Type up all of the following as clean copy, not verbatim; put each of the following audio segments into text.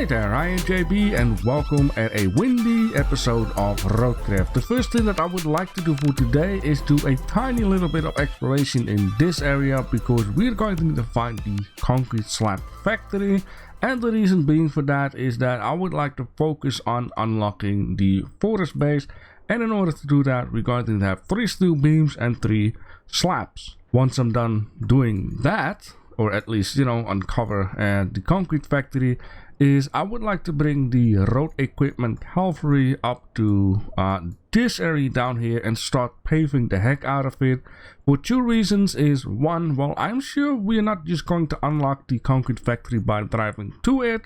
Hey there, I am JB and welcome at a windy episode of RoadCraft. The first thing that I would like to do for today is do a tiny little bit of exploration in this area because we're going to need to find the concrete slab factory, and the reason being for that is that I would like to focus on unlocking the forest base, and in order to do that we're going to have 3 steel beams and 3 slabs. Once I'm done doing that, or at least uncover the concrete factory, is I would like to bring the road equipment cavalry up to this area down here and start paving the heck out of it for 2 reasons. Is one, well, I'm sure we're not just going to unlock the concrete factory by driving to it.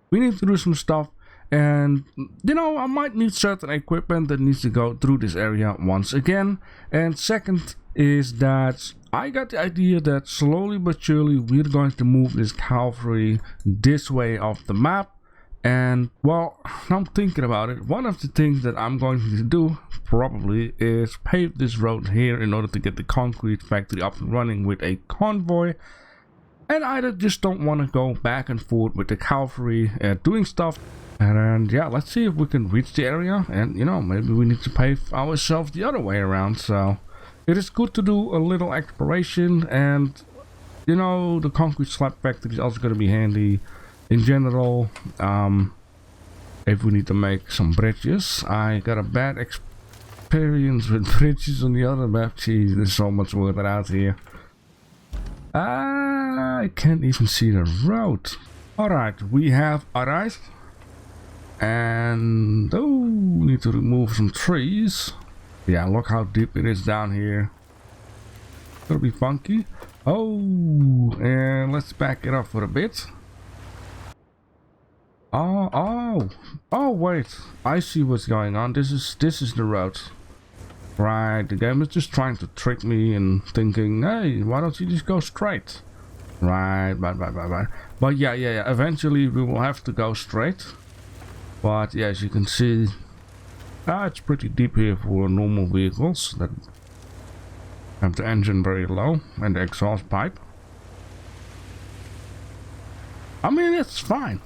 We need to do some stuff, and I might need certain equipment that needs to go through this area once again. And second is that I got the idea that slowly but surely we're going to move this cavalry this way off the map. And well, I'm thinking about it. One of the things that I'm going to do probably is pave this road here in order to get the concrete factory up and running with a convoy. And I just don't want to go back and forth with the cavalry doing stuff. And yeah, let's see if we can reach the area, and maybe we need to pave ourselves the other way around. So it is good to do a little exploration, and the concrete slab factory is also going to be handy in general if we need to make some bridges. I got a bad experience with bridges on the other map. Jeez, there's so much water out here. I can't even see the road. Alright, we have arrived, and need to remove some trees. Yeah, look how deep it is down here. It'll be funky. Oh, and let's back it up for a bit. Oh, wait. I see what's going on. This is the road. Right, the game is just trying to trick me and thinking, hey, why don't you just go straight? Right. But yeah, eventually we will have to go straight. But yeah, as you can see, it's pretty deep here for normal vehicles that have the engine very low and the exhaust pipe. I mean, it's fine.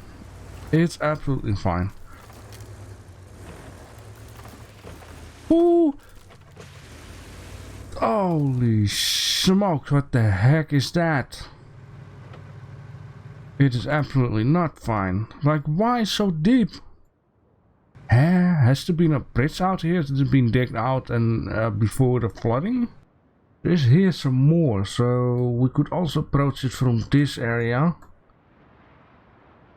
It's absolutely fine. Ooh! Holy smokes, what the heck is that? It is absolutely not fine. Like, why so deep? Has there been a bridge out here? Has it been digged out and before the flooding? There's here some more, so we could also approach it from this area.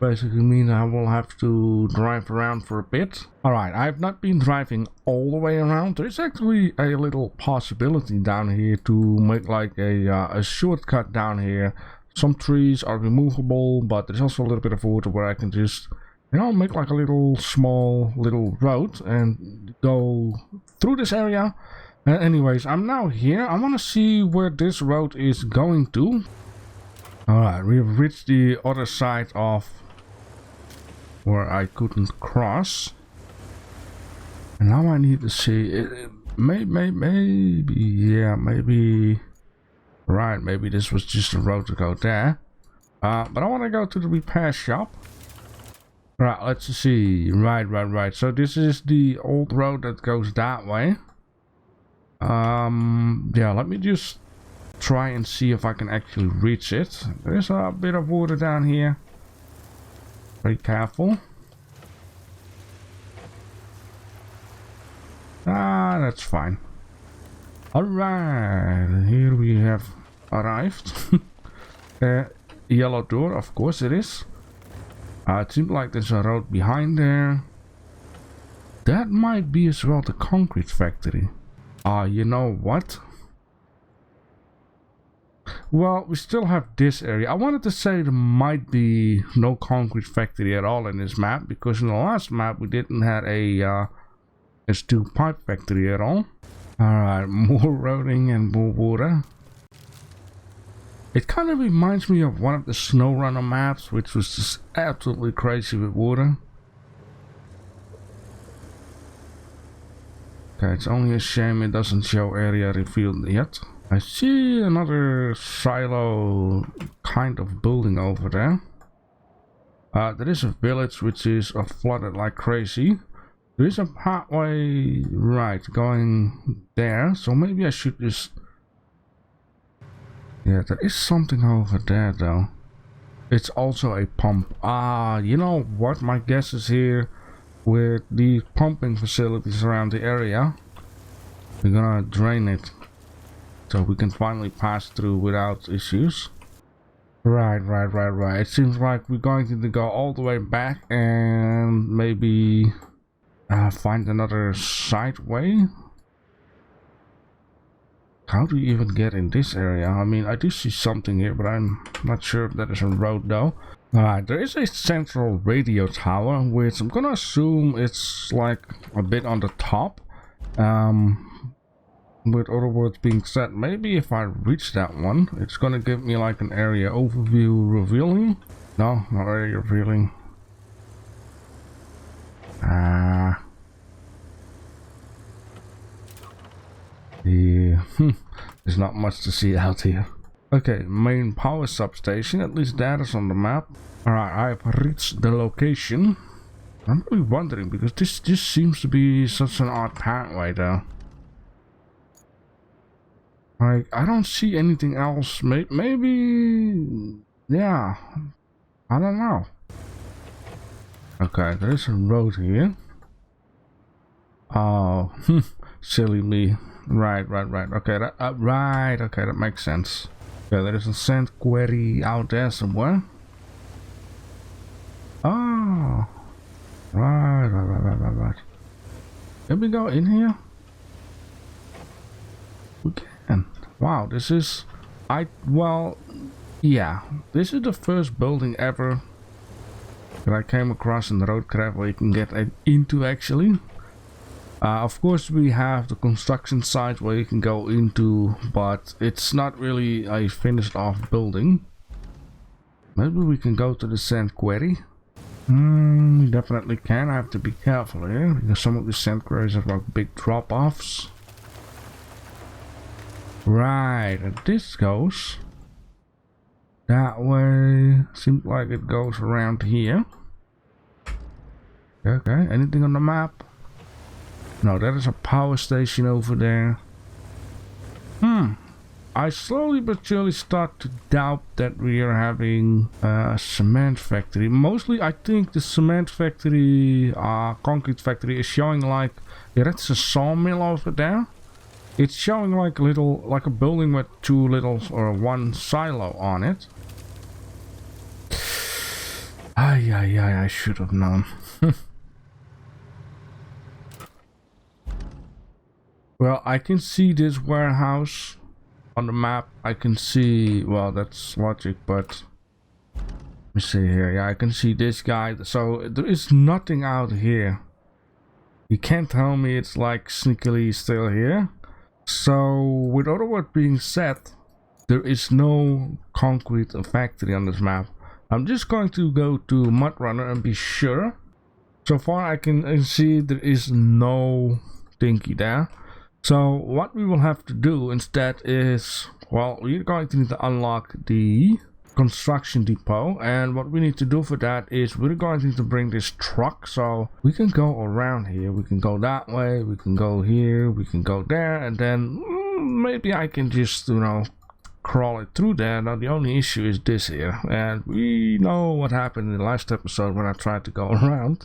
Basically means I will have to drive around for a bit. Alright, I have not been driving all the way around. There's actually a little possibility down here to make like a shortcut down here. Some trees are removable, but there's also a little bit of water where I can just make like a little small road and go through this area. Anyways, I'm now here. I want to see where this road is going to. Alright, we have reached the other side of where I couldn't cross. And now I need to see it. Maybe. Right, maybe this was just a road to go there. But I want to go to the repair shop. Right, let's see. Right. So this is the old road that goes that way. Yeah, let me just try and see if I can actually reach it. There's a bit of water down here. Very careful. That's fine. Alright, here we have arrived. Yellow door, of course it is. It seems like there's a road behind there. That might be as well the concrete factory. You know what? Well, we still have this area. I wanted to say there might be no concrete factory at all in this map, because in the last map we didn't have a steel pipe factory at all. Alright, more roading and more water. It kind of reminds me of one of the SnowRunner maps, which was just absolutely crazy with water. Okay, it's only a shame it doesn't show area revealed yet. I see another silo kind of building over there. There is a village which is flooded like crazy. There is a pathway, right, going there, so maybe I should just... Yeah, there is something over there though. It's also a pump. You know what, my guess is here with the pumping facilities around the area, we're gonna drain it so we can finally pass through without issues. Right. It seems like we're going to go all the way back and maybe find another side way. How do you even get in this area? I mean, I do see something here, but I'm not sure if that is a road though. Alright, there is a central radio tower, which I'm gonna assume it's like a bit on the top. With other words being said, maybe if I reach that one, it's gonna give me like an area overview revealing. No, not area revealing. Yeah, there's not much to see out here. Okay, main power substation, at least that is on the map. Alright, I've reached the location. I'm really wondering, because this just seems to be such an odd pathway though. Like, I don't see anything else. Maybe... yeah. I don't know. Okay, there is a road here. Oh, silly me. Right. Okay, okay, that makes sense. Okay, there is a sand quarry out there somewhere. Oh. Right. Can we go in here? We can. Wow, this is... well, yeah. This is the first building ever that I came across in the RoadCraft where you can get into actually. Of course we have the construction site where you can go into, but it's not really a finished off building. Maybe we can go to the sand quarry. Definitely can. I have to be careful here because some of the sand quarries have like big drop-offs. Right, and this goes that way. Seems like it goes around here. Okay, anything on the map? No, that is a power station over there. I slowly but surely start to doubt that we are having a cement factory. Mostly I think the cement factory, concrete factory is showing like, yeah, that's a sawmill over there. It's showing like a building with two little or one silo on it. I should have known. Well, I can see this warehouse on the map. I can see, well, that's logic, but let me see here. Yeah, I can see this guy. So there is nothing out here. You can't tell me it's like sneakily still here. So with other words being said, there is no concrete factory on this map. I'm just going to go to Mud Runner and be sure. So far I can see there is no thingy there. So what we will have to do instead is, well, we're going to need to unlock the construction depot, and what we need to do for that is we're going to need to bring this truck so we can go around here. We can go that way, we can go here, we can go there, and then maybe I can just, you know, crawl it through there. Now the only issue is this here, and we know what happened in the last episode when I tried to go around.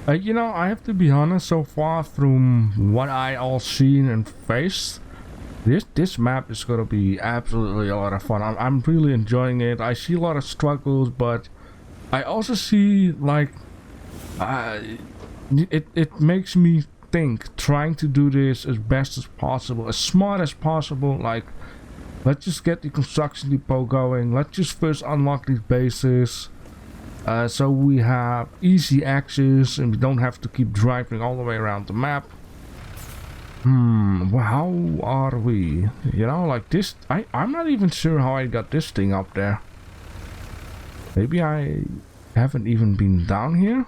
You know, I have to be honest, so far from what I all seen and faced, this map is gonna be absolutely a lot of fun. I'm really enjoying it. I see a lot of struggles, but I also see like it makes me think, trying to do this as best as possible, as smart as possible. Like, let's just get the construction depot going. Let's just first unlock these bases. So we have easy access and we don't have to keep driving all the way around the map. Well, how are we? You know, like this, I'm not even sure how I got this thing up there. Maybe I haven't even been down here.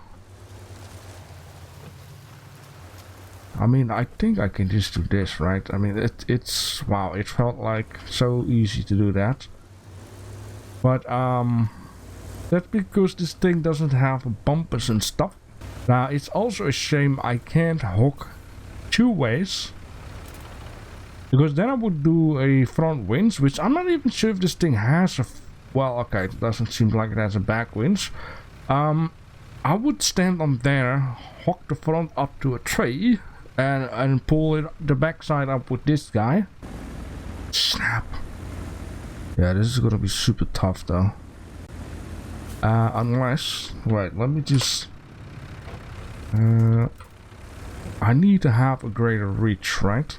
I mean, I think I can just do this, right? I mean, it's wow, it felt like so easy to do that. But That's because this thing doesn't have bumpers and stuff. Now, it's also a shame I can't hook two ways. Because then I would do a front winch, which I'm not even sure if this thing has a... Well, okay, it doesn't seem like it has a back winch. I would stand on there, hook the front up to a tree, and pull the backside up with this guy. Snap. Yeah, this is gonna be super tough though. Unless... Wait, let me just... I need to have a greater reach, right?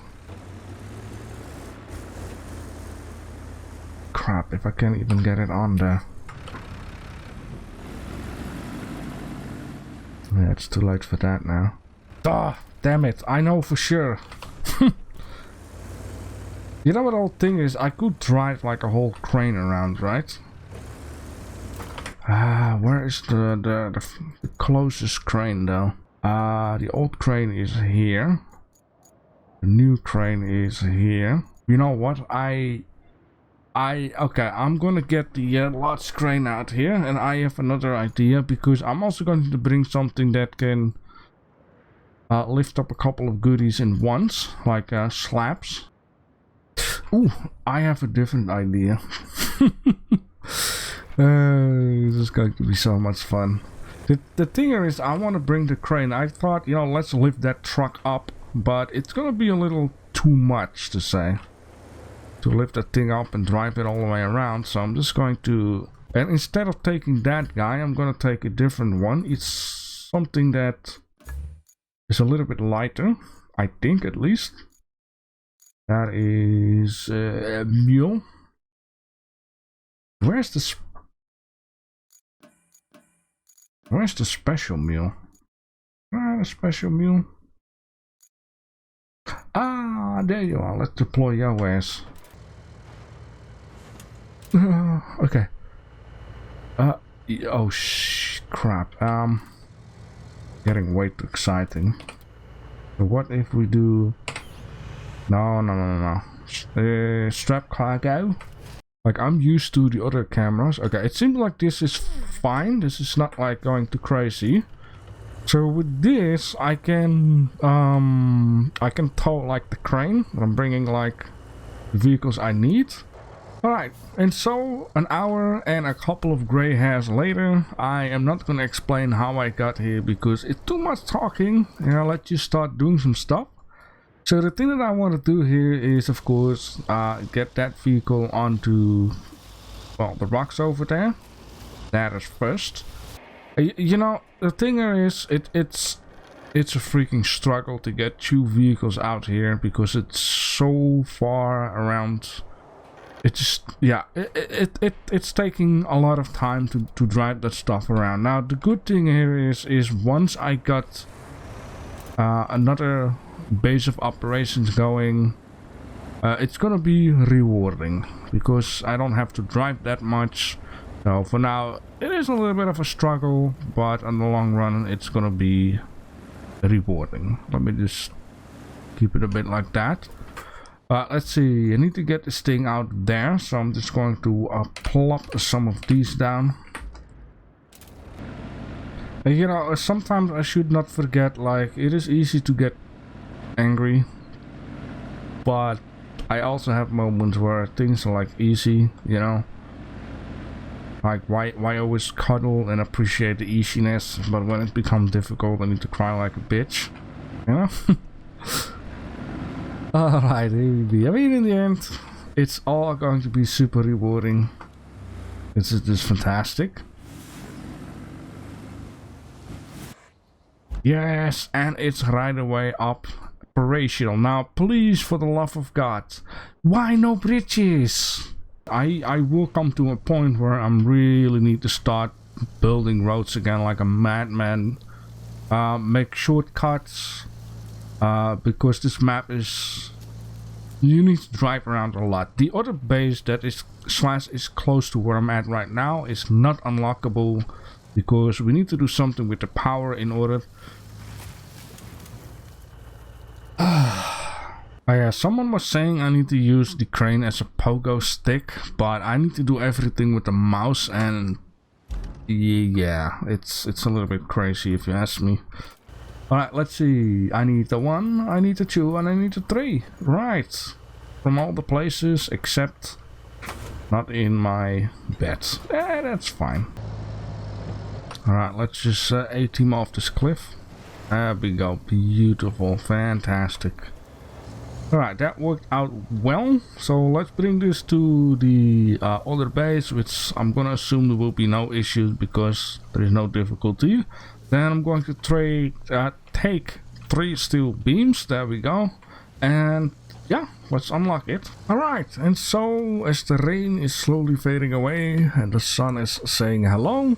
Crap, if I can't even get it on there. Yeah, it's too late for that now. Ah, damn it, I know for sure. You know what the whole thing is? I could drive like a whole crane around, right? Where is the closest crane though? The old crane is here. The new crane is here. You know what? Okay, I'm gonna get the large crane out here, and I have another idea because I'm also going to bring something that can lift up a couple of goodies in once, like slabs. Ooh, I have a different idea. This is going to be so much fun. The thing is, I want to bring the crane. I thought, you know, let's lift that truck up, but it's gonna be a little too much to say. To lift that thing up and drive it all the way around, so I'm just going to... And instead of taking that guy, I'm gonna take a different one. It's something that is a little bit lighter, I think at least. That is a mule. Where's the special mule? The special mule. Ah, there you are. Let's deploy your ass. Okay. Oh crap. Getting way too exciting. So what if we do... No. Strap cargo. Like, I'm used to the other cameras. Okay, it seems like this is fine. This is not like going too crazy. So with this, I can tow like the crane. I'm bringing like the vehicles I need. Alright, and so an hour and a couple of gray hairs later, I am not going to explain how I got here because it's too much talking, and I'll let you start doing some stuff. So the thing that I want to do here is, of course, get that vehicle onto, well, the rocks over there. That is first. You know, the thing is, it's a freaking struggle to get two vehicles out here because it's so far around. It's just, yeah, it's taking a lot of time to drive that stuff around. Now the good thing here is once I got another base of operations going, it's gonna be rewarding because I don't have to drive that much. So for now it is a little bit of a struggle, but in the long run it's gonna be rewarding. Let me just keep it a bit like that. Let's see, I need to get this thing out there, so I'm just going to plop some of these down. And, you know, sometimes I should not forget, like, it is easy to get angry, but I also have moments where things are like easy, you know. Like, why always cuddle and appreciate the easiness, but when it becomes difficult I need to cry like a bitch, you know. Alright, here we be. I mean, in the end, it's all going to be super rewarding. This is just fantastic. Yes, and it's right away operational. Now, please, for the love of God, why no bridges? I will come to a point where I really need to start building roads again like a madman. Make shortcuts. Because this map is, you need to drive around a lot. The other base that is close to where I'm at right now is not unlockable because we need to do something with the power in order. Yeah, someone was saying I need to use the crane as a pogo stick, but I need to do everything with the mouse, and Yeah, it's a little bit crazy if you ask me. Alright, let's see. I need the 1, I need the 2, and I need the 3. Right. From all the places except not in my bed. That's fine. Alright, let's just A-team off this cliff. There we go. Beautiful. Fantastic. Alright, that worked out well. So let's bring this to the other base, which I'm gonna assume there will be no issues because there is no difficulty. Then I'm going to take 3 steel beams. There we go. And yeah, let's unlock it. Alright, and so as the rain is slowly fading away and the sun is saying hello,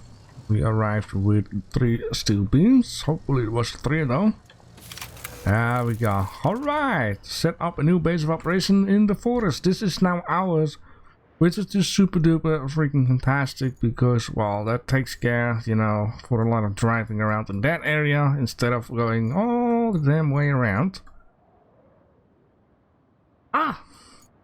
we arrived with 3 steel beams. Hopefully it was 3 though. There we go. Alright, set up a new base of operation in the forest. This is now ours, which is just super duper freaking fantastic because, well, that takes care, you know, for a lot of driving around in that area instead of going all the damn way around. Ah,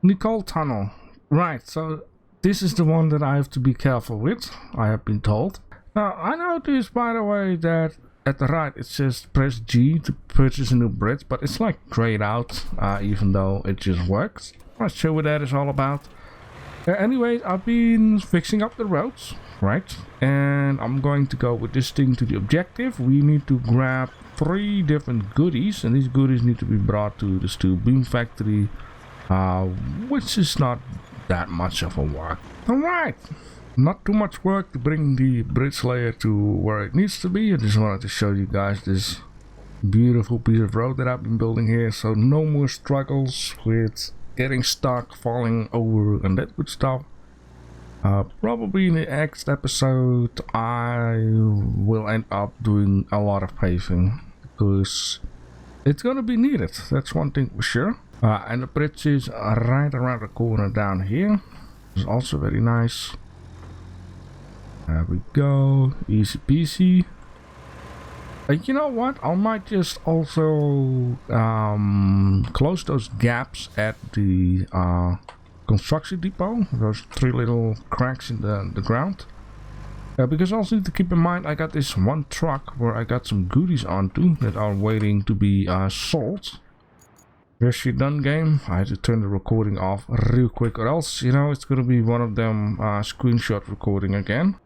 Nicole Tunnel. Right, so this is the one that I have to be careful with, I have been told. Now, I noticed, by the way, that at the right it says press G to purchase a new bridge, but it's like grayed out, even though it just works. I'm not sure what that is all about. Anyways, I've been fixing up the roads, right? And I'm going to go with this thing to the objective. We need to grab 3 different goodies, and these goodies need to be brought to the steel beam factory, which is not that much of a work. Alright, not too much work to bring the bridge layer to where it needs to be. I just wanted to show you guys this beautiful piece of road that I've been building here, so no more struggles with getting stuck, falling over and that good stuff. Probably in the next episode I will end up doing a lot of paving because it's gonna be needed, that's one thing for sure. And the bridge is right around the corner down here. It's also very nice. There we go, easy peasy. You know what, I might just also close those gaps at the construction depot, those 3 little cracks in the ground. Because I also need to keep in mind I got this one truck where I got some goodies onto that are waiting to be sold. Yes, you done, game. I had to turn the recording off real quick or else, you know, it's gonna be one of them screenshot recording again.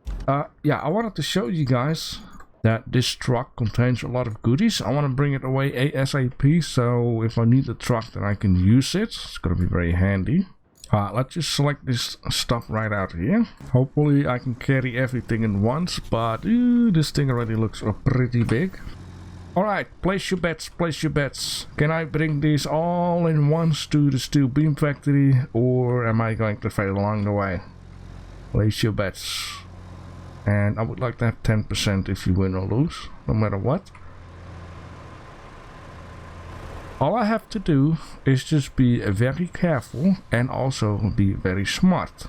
Yeah, I wanted to show you guys that this truck contains a lot of goodies. I want to bring it away ASAP, so if I need the truck then I can use it. It's gonna be very handy. Let's just select this stuff right out here. Hopefully I can carry everything in once, but this thing already looks pretty big. Alright, place your bets, place your bets. Can I bring these all in once to the steel beam factory, or am I going to fail along the way? Place your bets. And I would like to have 10% if you win or lose, no matter what. All I have to do is just be very careful and also be very smart.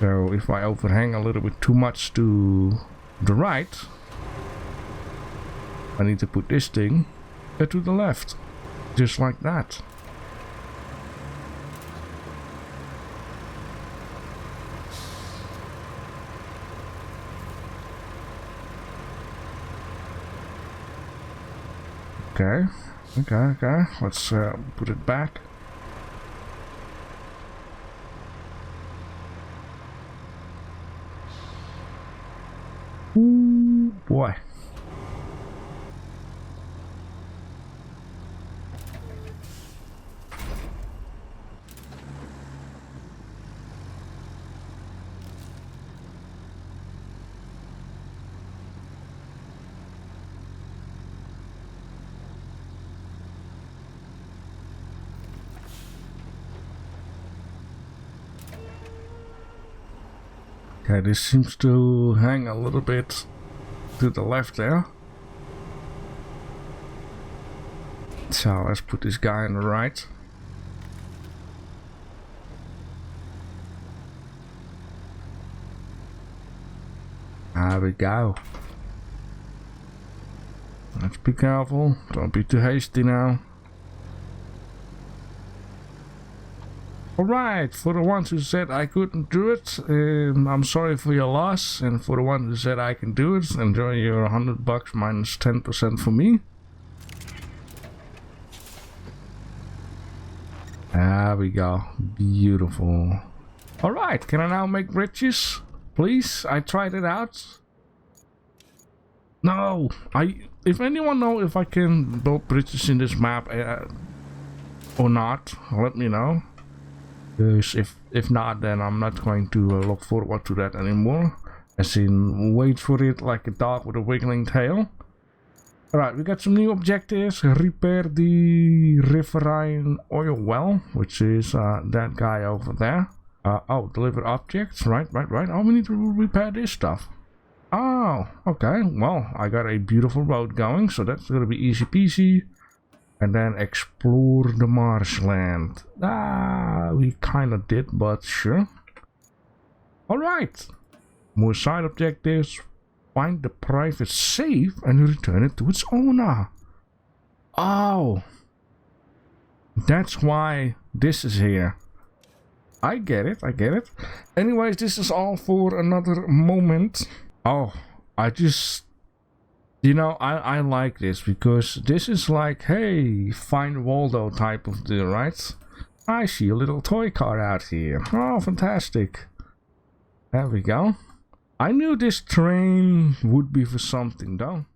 So if I overhang a little bit too much to the right, I need to put this thing to the left, just like that. Okay, let's put it back. Ooh, boy. Okay, this seems to hang a little bit to the left there. So let's put this guy on the right. There we go. Let's be careful, don't be too hasty now. Alright, for the ones who said I couldn't do it, I'm sorry for your loss. And for the ones who said I can do it, enjoy your $100 minus 10% for me. There we go. Beautiful. Alright, can I now make bridges? Please? I tried it out. No, if anyone know if I can build bridges in this map or not, let me know. Because if not, then I'm not going to look forward to that anymore. As in, wait for it like a dog with a wiggling tail. Alright, we got some new objectives. Repair the riverine oil well, which is that guy over there. Oh, deliver objects. Right. Oh, we need to repair this stuff. Oh, okay. Well, I got a beautiful road going, so that's gonna be easy peasy. And then explore the marshland. We kind of did, but sure. Alright. More side objectives. Find the private safe and return it to its owner. Oh. That's why this is here. I get it. Anyways, this is all for another moment. Oh, I just... You know, I like this because this is like, hey, find Waldo type of deal, right? I see a little toy car out here. Oh, fantastic. There we go. I knew this train would be for something, though.